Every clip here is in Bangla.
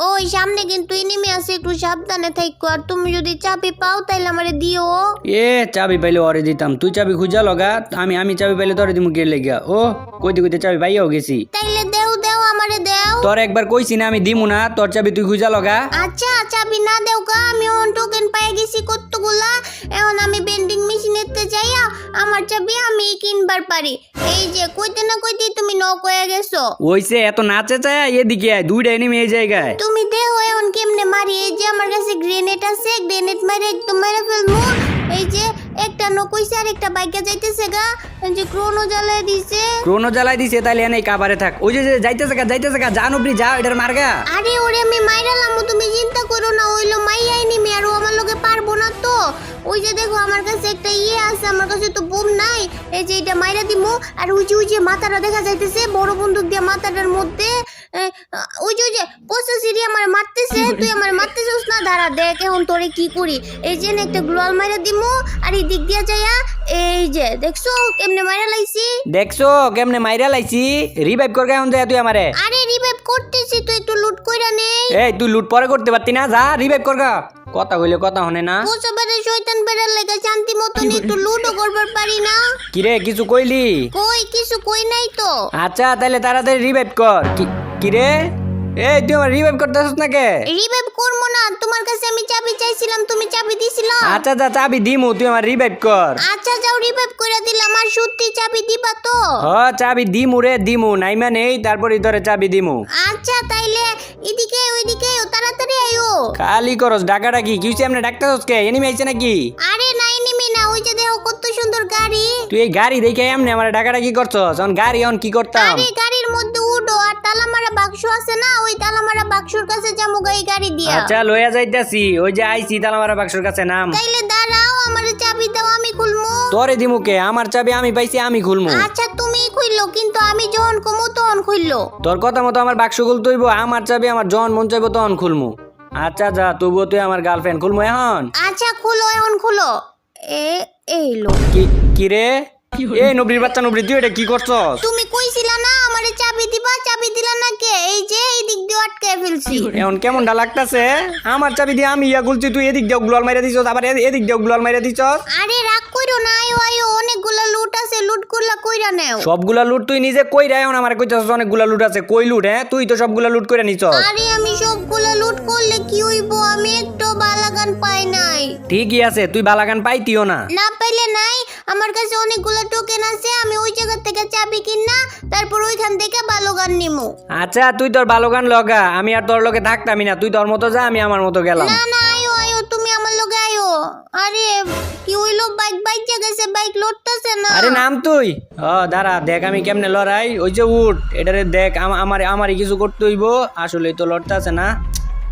ওই সামনে কিন্তু এনিমি আছে, একটু সাবধানে থাকো। আর তুমি যদি চাবি পাও তাহলে আমারে দিও। চাবি পাইলে ওরে দিতাম, তুই চাবি খুঁজা লগা, আমি চাবি পাইলে তোরে দিমু কে লেগা। ও কইতে কইতে চাবি পাইয়াও গেছি। তাইলে দেও দেও আমারে দেও। তোর একবার কইছি না আমি দিমু না, তোর চাবি তুই খুঁজা লগা। আচ্ছা চাবি না দেও কা, আমি অন টোকেন পাই গেছি কতগুলা। এখন আমি বেন্ডিং মেশিনেতে যাইয়া আমার চাবি আমি কিনবার পারি। এই যে কইতে না কইতে তুমি নক হয়ে গেছো। ওইসে এত নাচে চায় এদিকে আয়, দুইটা এনিমি এই জায়গায়। তুমি দেও এখন কেমনে মারি। এই যে আমার কাছে গ্রেনেড আছে, গ্রেনেড মারে একদম মেরে ফেলমু। এই যে একটা নক হইছে আর একটা বাইকে যাইতেছে গা। এই যে ক্রোনো জ্বালায় দিছে। ক্রোনো জ্বালাই দিছে, তাইলে এনে কাবারে থাক। ওই যে যাইতেছে গা জানুবরি যা এটার মারগা। আরে ওরে আমি মাইরালাম, তুমি চিন্তা করো না। ওইলো মাইয়াই নিমি আর ও আমার লগে পারবো না তো। ওই যে দেখো আমার কাছে একটা আছে, আমার কাছে তো বুম নাই। এই যে এটা মাইরা দিমু। আর ওই যে মাথাটা দেখা যাইতেছে বড় বন্দুক দিয়ে মাথাটার মধ্যে। ওই যে পোস্ট সিরি আমার মারতেছে, তুই আমার মারতেছিস না। দাঁড়া দেখ এখন তোরে কি করি। এই যে একটা গ্লোয়াল মাইরা দিমু আর এই দিক দিয়া যাইয়া এই যে দেখছো কেমনে মাইরা লাইছি। দেখছো কেমনে মাইরা লাইছি। রিভাইভ কর গায়ন যায় তুই আমারে। আরে রিভাইভ করতেছি, তুই একটু লুট কইরা নে। এই তুই লুট পরে করতে পারতি না, যা রিভাইভ কর গা। কথা কইলে কথা হনে না। কোসা বেড়ে শয়তান বেড়ার লেগে শান্তি মতন একটু লুটও করবার পারি না। কিরে কিছু কইলি? কই কিছু কই নাই তো। আচ্ছা তাহলে তাড়াতাড়ি রিভাইভ কর। কিরে এই তুই আমার রিভাইভ করতেছস না কে? রিভাইভ করবো না, তোমার কাছে আমি চাবি চাইছিলাম, তুমি চাবি দিছিলা। আচ্ছা যা চাবি দিমু, তুই আমার রিভাইভ কর। আচ্ছা যাও রিভাইভ কইরা দিলাম। আর সত্যি চাবি দিবা তো? চাবি দিমু রে দিমু, নাইমা নেই তারপরে তোরে চাবি দিমু। আচ্ছা তাইলে এদিকে ওইদিকে তাড়াতাড়ি আইও। খালি করস ডাকাডাকি, কি হইছে এমনে ডাকতেছস কে? এনিমি আইছে নাকি? আরে নাই নিমি না, ওই যে দেখো কত সুন্দর গাড়ি। তুই এই গাড়ি দেখে এমনে আমার ডাকাডাকি করছস? অন গাড়ি অন কি করতাম? আরে গাড়ির মধ্যে উঠো আর তালামারা বাক্স আছে না, ওই তালামারা বাক্সর কাছে যামু এই গাড়ি দিয়া। আচ্ছা লইয়া যাইতাছি, ওই যে আইছি তালামারা বাক্সর কাছে নাম। তাইলে দাঁড়াও, আমারে চাবি দাও আমি খুলমু। তোরে দিমু কে? আমার চাবি আমি পাইছি, আমি খুলমু। আচ্ছা তুমি খুললো, কিন্তু আমি যখন কমু তখন খুললো। তোর কথা মতো আমার বাক্স খুলতে হইব, আমার চাবি আমার যখন মন চাইবো তখন খুলমু। আচ্ছা যা, তবুও তুই আমার গার্লফ্রেন্ড খুলমু এখন। আচ্ছা খুলো, এখন খুলো। এইলো। কি রে? এই নবরির বাচ্চা নবরি, তুই এটা কি করছস? তুমি কইছিলা না আমারে চাবি দিবা, চাবি দিলা না কে? এই যে এই দিক দিয়ে আটকে ফেলছি। এখন কেমনটা লাগতাছে? আমার চাবি দিয়ে আমি ইয়া খুলছি, তুই এদিক দিয়ে গ্লোয়াল মাইরা দিছস, আবার এদিক দিয়ে গ্লোয়াল মাইরা দিছস। আরে রাগ কইরো না, আয়ো অনেকগুলা লুট আছে, লুট করলা কইরা নেও। সবগুলা লুট তুই নিজে কইরা এখন আমারে কইতাছস অনেকগুলা লুট আছে। কই লুট? হ্যাঁ তুই তো সবগুলা লুট কইরা নিছস। আরে আমি সবগুলা লুট করলে কি হইব? আমি একটু বালাগান পাই নাই। ঠিকই আছে, তুই বালাগান পাইতিও না। না পাইলে নাই, আমার কাছে অনেকগুলো টোকেন আছে। আমি ওই জায়গা থেকে চাবি কিনা তারপর ওইখান থেকে বালাগান নিমু। আচ্ছা তুই তোর বালাগান লগা, আমি আর তোর লগে থাকতামই না। তুই তোর মতো যা, আমি আমার মতো গেলাম। না না আয়ো তুমি আমার লগে আয়ো। আরে কি হইলো? বাইক গেছে, বাইক লড়তেছে না। আরে নাম তুই। দাঁড়া দেখ আমি কেমনে লড়াই। ওই যে উঠ, এটারে দেখ। আমারই কিছু করতে হইব। আসলে তো লড়তেছে না,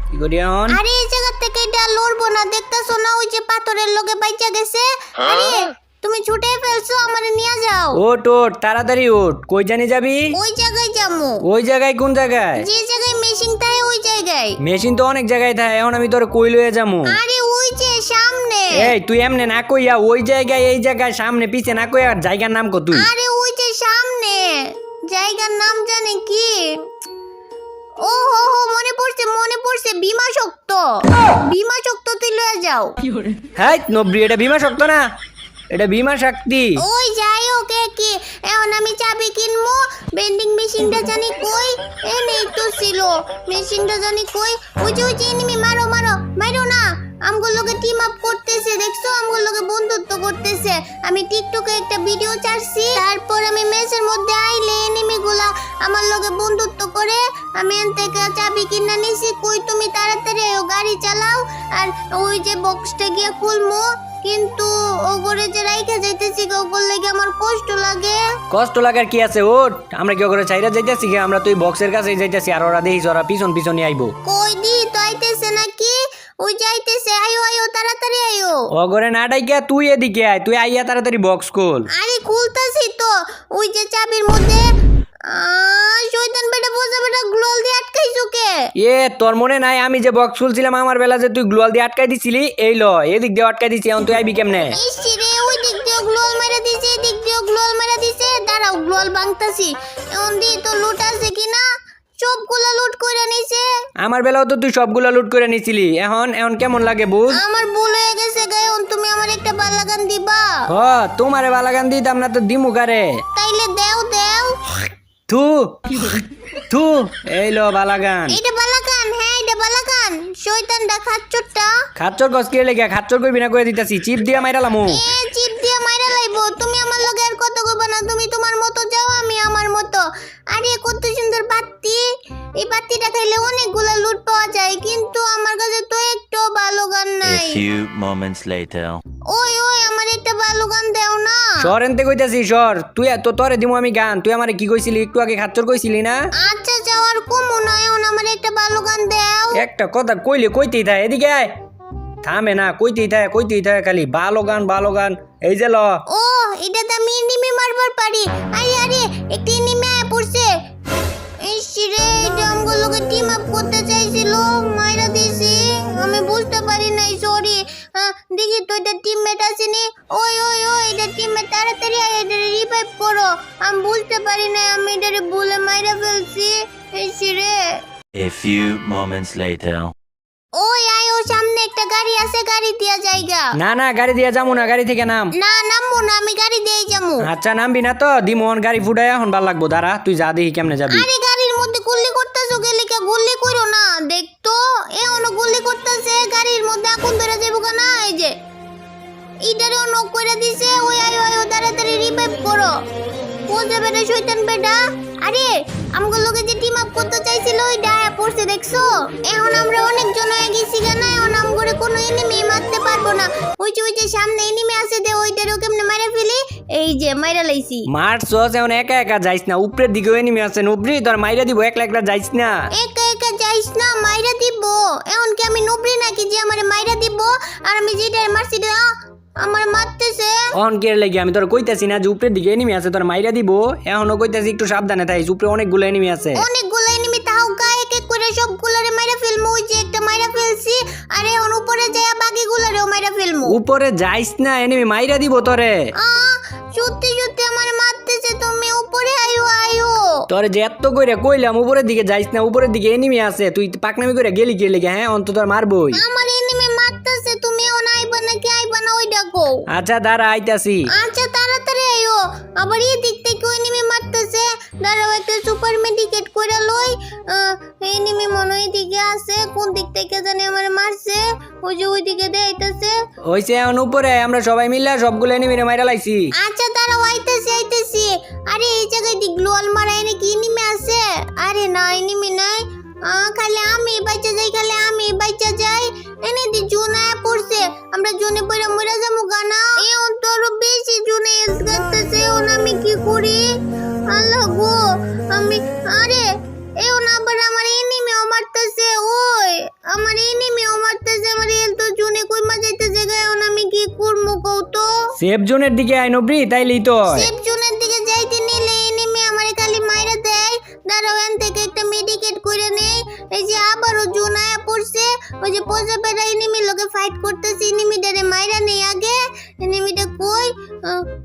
কি করি এখন? আরে এই জায়গা থেকে এটা লড়বো না, দেখতাছো না ওই যে পাথরের লগে বাইচা গেছে। আরে তুমি ছুটে ফেলছো, আমারে নিয়ে যাও। ওঠ তাড়াতাড়ি ওঠ। কই জানি যাবি? ওই জায়গায় যামু। ওই জায়গায়? কোন জায়গায়? যে জায়গায় মেশিন থাকে ওই জায়গায়। মেশিন তো অনেক জায়গায় থাকে, এখন আমি তোর কই লয়ে যামু? আরে ওই যে সামনে। এই তুই এমনে না কইয়া ওই জায়গায় এই জায়গায় সামনে পিছে না কইয়া জায়গার নাম কত তুই? আরে ওই যে সামনে, জায়গার নাম জানে কি? ও হো হো মনে পড়ছে ভীমা শক্ত। ভীমা শক্ত তুই লয়ে যাও। হ্যাঁ নবরি, এটা ভীমা শক্ত না, এটা ভীমা শক্তি। ওই যাই হোক কি, এখন আমি চাবি কিনবো। বেন্ডিং মেশিনটা জানি কই? নেই তো ছিল মেশিনটা জানি কই? ওই যে এনিমি, মারো না। আমগুলোকে টিম আপ করতেছে, দেখছো? আমগুলোকে বন্ধুত্ব করতেছে। আমি টিকটকে একটা ভিডিও ছাড়ছি, তারপর আমি মেসের মধ্যে আইলে এনিমিগুলা আমার লগে বন্ধুত্ব করে। আমি এন থেকে চাবি কিনা নিছি। কই তুমি তাড়াতাড়ি গাড়ি চালাও। আর ওই যে বক্সটা গিয়ে খুলমু, কিন্তু ওগরে যে রাইখা যাইতেছি ওগর লাগে আমার কষ্ট লাগে। কষ্ট লাগার কি আছে? ওঠ, আমরা কি ওগরে চাইরা যাইতাছি? আমরা তো এই বক্সের কাছেই যাইতাছি, আর ওরা দেখিস ওরা পিছন আইবো। কই দি তো আইতেছে নাকি? ওই যাইতেছে, আয়ো তাড়াতাড়ি আয়ো। ওগরে না ডাইকা তুই এদিকে আয়, তুই আইয়া তাড়াতাড়ি বক্স খোল। আরে খুলতাছি তো। ওই যে চাবির মধ্যে শয়তান বেটা বোঝা বেটা গ্লোয়াল দিয়ে আটকাইছো কে? তোর মনে নাই আমি যে বক্স খুলছিলাম আমার বেলা, যে তুই গ্লোয়াল দিয়ে আটকাই দিছিলি? এই ল এদিক দিয়ে আটকাই দিছি, এখন তুই আইবি কেমনে? ইসি রে, ওই দিক দিয়ে গ্লোয়াল মেরে দিছে, এদিক দিয়ে গ্লোয়াল মেরে দিছে। দাঁড়াও গ্লোয়াল ভাঙতাছি। এখন দি তো লুট আছে কিনা। সবগুলা লুট করে নিছে। আমার বেলাও তো তুই সবগুলা লুট করে নিছিলি, এখন এখন কেমন লাগে বুঝ? আমার ভুল হয়ে গেছে গায়ন, তুমি আমার একটা বালাগান দিবা? হ তোমারে বালাগান দিতাম না তো দিমু কারে? তাইলে দেও দেও। থু থু এই লো বালাগান। এটা বালাগান? হ্যাঁ এটা বালাগান। শয়তানটা খাচ্চরটা। খাচ্চর গছ কে লেগে খাচ্চর কইবি না কইয়া দিতাছি, চিপ দিয়া মাইরালামু। চিপ দিয়ে মাইরা লাইবো। তুমি আমার লগে আর কত কইবা না, তুমি তোমার মতো যাও আমি আমার মতো। আরে কত সুন্দর বাতি, এই বাতিটা খাইলে অনেকগুলা লুট পাওয়া যায়, কিন্তু আমার কাছে তো একটু ভালো গান A নাই। few moments later. ওই ওই আমার একটা ভালো গান দেও না। সর এনতে কইতাছি সর, তুই তো তরে দিমু আমি গান, তুই আমারে কি কইছিলি একটু আগে খাচ্চর কইছিলি না? আচ্ছা যাওয়ার কমু নয়, এখন আমার একটা ভালো গান দেও। একটা কথা কইলে কইতেই থাকে, এদিকে আয়। থামে না, কইতেই থাকে খালি ভালো গান। এই যে ল। ও এটা তো আমি এনিমি মারবার পারি। আরে আরে একটা এনিমি আয়া পড়ছে। ইস রে, এটা আমগুলো লোকে টিম আপ করতে চাইছিল, মাইরা দিছি। আমি বুঝতে পারি নাই, সরি। দেখি তো এটা টিমমেট আসেনি। ওই ওই ওই এটা টিমমেট, তাড়াতাড়ি আয়, এটা রিভাইভ করো। আমি বুঝতে পারি নাই, আমি এটারে ভুলে মাইরা ফেলছি। ইস রে। A few moments later. ওই আয়, ও সামনে একটা গাড়ি আছে, গাড়ি দিয়া জায়গা। না গাড়ি দিয়া যামু না, গাড়ি থেকে নাম। না নামবো না, আমি গাড়ি দিয়েই যাবো। আচ্ছা নামবি না তো দিমন গাড়ি ফুটাই এখন ভাল লাগবো, দাঁড়া তুই যা দেখি কেমনে যাবি। আরে গাড়ির মধ্যে গুলি করতেছো, গেলে কে গুলি করো না, দেখতো এখনো গুলি করতেছে। গাড়ির মধ্যে আগুন ধরে যাবো না, এই যে ইটারেও নক করে দিছে। ওই আয় আয়, তাড়াতাড়ি রিভাইভ করো। বুঝতে পেরে শয়তান বেটা। আরে আমগো লোকে যে টিম আপ করতে চাইছিল ওই ডায়া পড়ছে, দেখছো? এখন আমরা অনেক জন হয়ে গেছি কেন, এখন আমগরে কোনো এনিমি মারতে পারবো না। ওই যে সামনে এনিমি আছে, দে ওইটারও কেমনে মারা ফেলি। এই যে মাইরা লাইছি। মারছস এখন একা যাইস না, উপরের দিকে এনিমি আছে, উপরে তোর মাইরা দিব, একলা যাইস না। একা একা যাইস না, মাইরা দিব। এখন কি আমি নুবরি নাকি যে আমারে মাইরা দিব? আর আমি যেটা মারছি আমার মারতেছে। অন কে লাগি আমি তোর কইতাছি না যে উপরের দিকে এনিমি আছে, তোর মাইরা দিব। এখনো কইতাছি একটু সাবধানে থাকিস, উপরে অনেকগুলো এনিমি আছে। অনেকগুলো এনিমি, তাও গায়ে এক এক করে সবগুলোরে মাইরা ফেলমু। ওই যে একটা মাইরা ফেলছি, আর এখন উপরে যায় বাকিগুলোরেও মাইরা ফেলমু। উপরে যাইস না, এনিমি মাইরা দিব তোরে। সত্যি সত্যি আমার মারতেছে, তুমি উপরে আয়ো আয়ো। তোরে যে এত কইরা কইলাম উপরের দিকে যাইস না, উপরের দিকে এনিমি আছে, তুই পাকনামি করে গেলি কে লেগে? হ্যাঁ অন্ত তোর মারবই। আমার এনিমি মারতেছে, তুমি এখন আইবা নাকি আইবা না ওই ডাকো। আচ্ছা দাঁড়া আইতাছি। আচ্ছা তাড়াতাড়ি আইও। আবার এই দিক থেকে এনিমি মারতেছে, দাঁড়াও একটা সুপার মেডিকেট করে লই। এনিমি মনে হয় দিকে আছে, কোন দিক থেকে জানি আমার মারছে। ওই যে ওই দিকে দেখাইতেছে। হইছে এখন উপরে আমরা সবাই মিলে সবগুলো এনিমিরে মাইরা লাইছি। আচ্ছা দাঁড়াও, আইতেছি। আরে এই জায়গায় দি গ্লোয়াল মারায় নাকি এনিমি আছে? আরে না এনিমি নাই, খালি আমি বাইচা যাই। এনে দি জুনা পড়ছে, আমরা জুনে পড়ে মরে যাবো গানা। এই অন্তর বেশি জুনে এস করতেছে, ওন আমি কি করি? আল্লাহ গো আমি। আরে এও না আবার আমার এনিমিও মারতেছে। ওই আমার এনিমিও মারতেছে, আমার এল তো জুনে কই মা যাইতেছে গায়, ওন আমি কি করবো কও তো? সেফ জোনের দিকে আই নবরি, তাইলেই তো। সেফ জোনের দিকে যাইতে নিলে এনিমি আমারে খালি মাইরা দেয়। দাঁড়াও এন থেকে একটা মেডিকেট করে নেই। এই যে আবারও জোন আয়া পড়ছে, ওই যে পোজা পেরা এনিমি লোকে ফাইট করতেছে, এনিমিটারে মাইরা নেই আগে। এনিমিটা কই?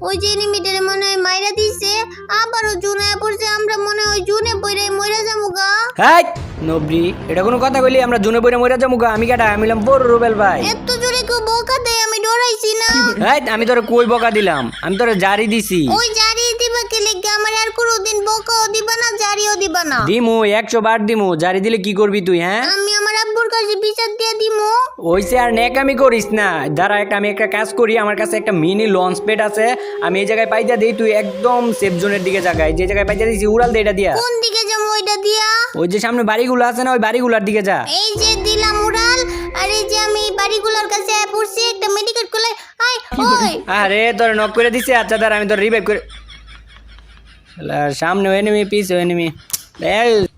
ওই যে এনিমিটারে মনে হয় মাইরা দিছে। আবারও জোন আয়া পড়ছে, আমরা মনে হয় জোনে পড়ে মইরা যাবো গা। হাই নবরি, এটা কোনো কথা কইলি? আমরা জুনে বইরা মইরা যামু গা? আমি কেডা? আমি হলাম বড় রুবেল ভাই। এত জোরে কেউ বকা দেয়, আমি ডরাইছি না। হাই আমি তোরে কই বকা দিলাম? আমি তোরে জারি দিছি। ওই জারি দিবা কে লেগে? আমার আর কোনোদিন বকাও দিবা না, জারিও দিবা না। দিমু 100 বার দিমু, জারি দিলে কি করবি তুই? হ্যাঁ আমি আমার আব্বুর কাছে বিচার দিয়ে দিমু। ওইসে আর নেকামি করিস না। দাঁড়া আমি একটা কাজ করি, আমার কাছে একটা মিনি লঞ্চ প্যাড আছে, আমি এই জায়গায় পাইতা দিই, তুই একদম সেফ জোনের দিকে জায়গায় যে জায়গায় পাইতা দিছি উড়াল দে এটা দিয়া। কোন দিকে যাবো ওইটা দিয়া? ওই যে সামনে বাড়িগুলো আছে না, ওই বাড়িগুলোর দিকে যা। এই যে দিলাম উড়াল। আর এই যে আমি বাড়িগুলোর কাছে পড়ছি, একটা মেডিকেট করলে। আয় ওই আরে তোর নক করে দিছে। আচ্ছা দাঁড়া আমি তোর রিভাইভ করে। সামনে এনিমি, পিছে এনিমি।